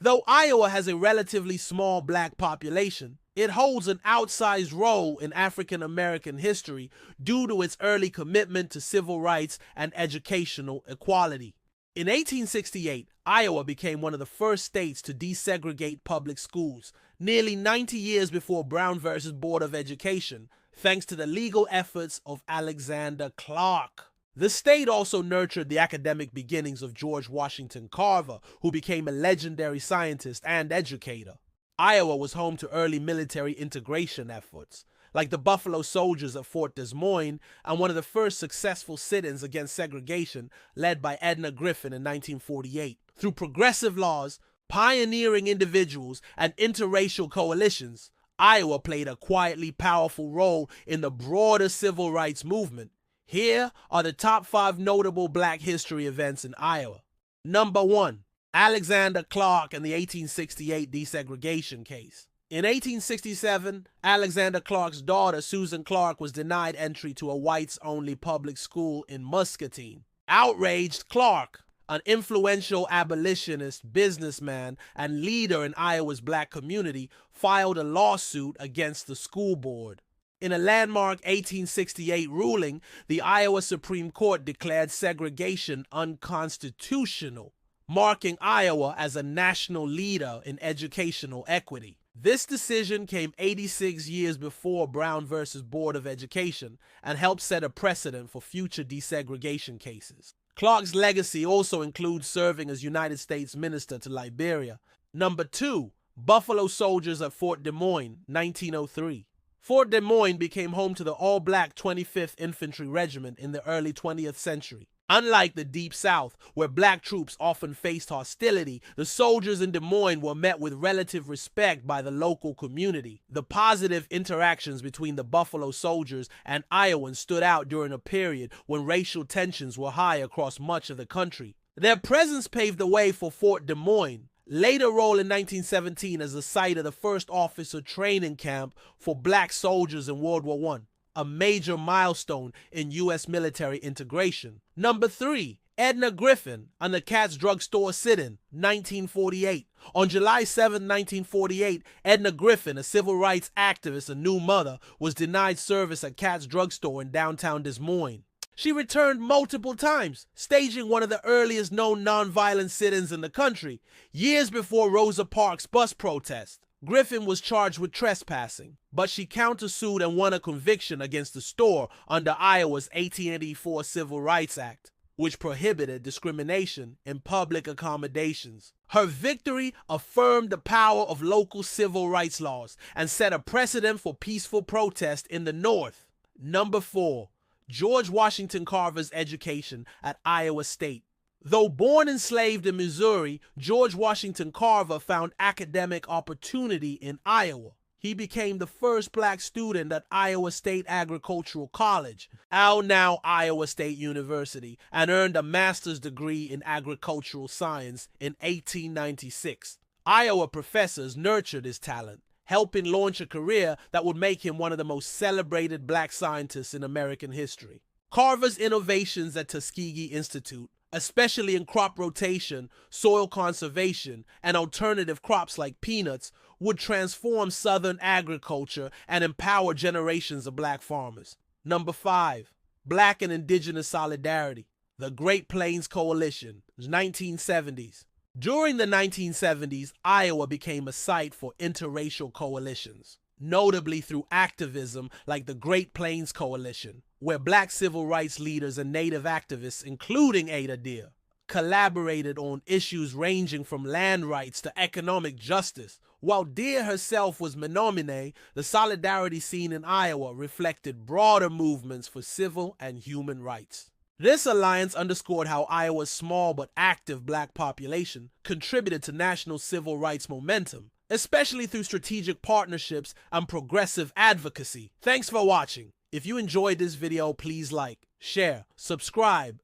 Though Iowa has a relatively small black population, it holds an outsized role in African American history due to its early commitment to civil rights and educational equality. In 1868, Iowa became one of the first states to desegregate public schools, nearly 90 years before Brown versus Board of Education, thanks to the legal efforts of Alexander Clark. The state also nurtured the academic beginnings of George Washington Carver, who became a legendary scientist and educator. Iowa was home to early military integration efforts, like the Buffalo Soldiers at Fort Des Moines and one of the first successful sit-ins against segregation led by Edna Griffin in 1948. Through progressive laws, pioneering individuals, and interracial coalitions, Iowa played a quietly powerful role in the broader civil rights movement. Here are the top 5 notable black history events in Iowa. Number 1. Alexander Clark and the 1868 desegregation case. In 1867, Alexander Clark's daughter, Susan Clark, was denied entry to a whites-only public school in Muscatine. Outraged, Clark, an influential abolitionist, businessman, and leader in Iowa's black community, filed a lawsuit against the school board. In a landmark 1868 ruling, the Iowa Supreme Court declared segregation unconstitutional, marking Iowa as a national leader in educational equity. This decision came 86 years before Brown versus Board of Education and helped set a precedent for future desegregation cases. Clark's legacy also includes serving as United States Minister to Liberia. Number 2. Buffalo Soldiers at Fort Des Moines, 1903. Fort Des Moines became home to the all-black 25th Infantry Regiment in the early 20th century. Unlike the Deep South, where black troops often faced hostility, the soldiers in Des Moines were met with relative respect by the local community. The positive interactions between the Buffalo Soldiers and Iowans stood out during a period when racial tensions were high across much of the country. Their presence paved the way for Fort Des Moines, later role in 1917 as the site of the first officer training camp for black soldiers in World War I, a major milestone in U.S. military integration. Number 3. Edna Griffin and the Cat's Drugstore sit-in, 1948. On July 7, 1948, Edna Griffin, a civil rights activist and new mother, was denied service at Cat's Drugstore in downtown Des Moines. She returned multiple times, staging one of the earliest known nonviolent sit-ins in the country, years before Rosa Parks' bus protest. Griffin was charged with trespassing, but she countersued and won a conviction against the store under Iowa's 1884 Civil Rights Act, which prohibited discrimination in public accommodations. Her victory affirmed the power of local civil rights laws and set a precedent for peaceful protest in the North. Number 4. George Washington Carver's education at Iowa State. Though born enslaved in Missouri, George Washington Carver found academic opportunity in Iowa. He became the first black student at Iowa State Agricultural College, now Iowa State University, and earned a master's degree in agricultural science in 1896. Iowa professors nurtured his talent, helping launch a career that would make him one of the most celebrated black scientists in American history. Carver's innovations at Tuskegee Institute, especially in crop rotation, soil conservation, and alternative crops like peanuts, would transform Southern agriculture and empower generations of black farmers. Number 5. Black and Indigenous Solidarity. The Great Plains Coalition, 1970s. During the 1970s, Iowa became a site for interracial coalitions, notably through activism like the Great Plains Coalition, where black civil rights leaders and native activists, including Ada Deer, collaborated on issues ranging from land rights to economic justice. While Deer herself was Menominee, the solidarity scene in Iowa reflected broader movements for civil and human rights. This alliance underscored how Iowa's small but active black population contributed to national civil rights momentum, especially through strategic partnerships and progressive advocacy. Thanks for watching. If you enjoyed this video, please like, share, subscribe.